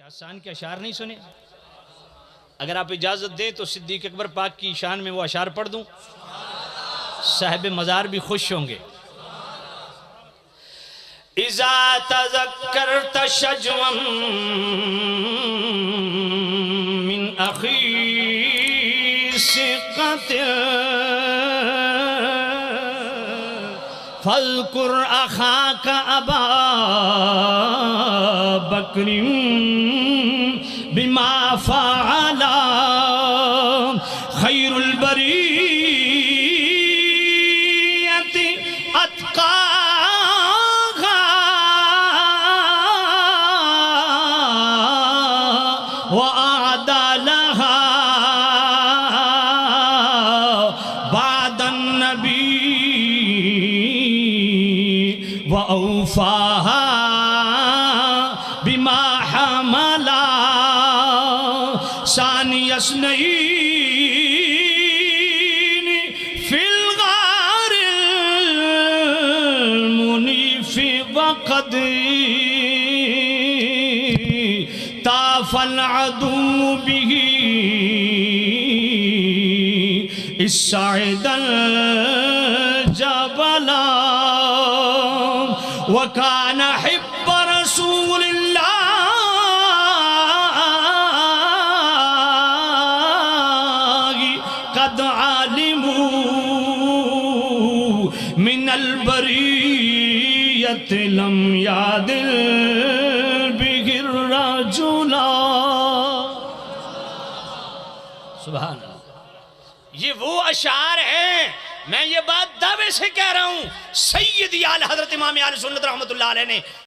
حسان کے اشعار نہیں سنے؟ اگر آپ اجازت دیں تو صدیق اکبر پاک کی شان میں وہ اشعار پڑھ دوں، صاحب مزار بھی خوش ہوں گے۔ اذا تذکرت شجوا من اخی ثقت فاذکر اخاک ابا بکر بما فعل خیر البریت اتقاها وأعدى لها بعد النبي وأوفاها بما حملا ثاني اثنين في الغار المنيف وقد طاف العدو به الصعد الجبل وكان حب رسول الله قد علموا من البرية لم يعدل به الرجل۔ سبحان اللہ، یہ وہ اشعار ہیں، میں یہ بات دعوے سے کہہ رہا ہوں، سیدی آل حضرت امام اہل سنت رحمت اللہ علیہ نے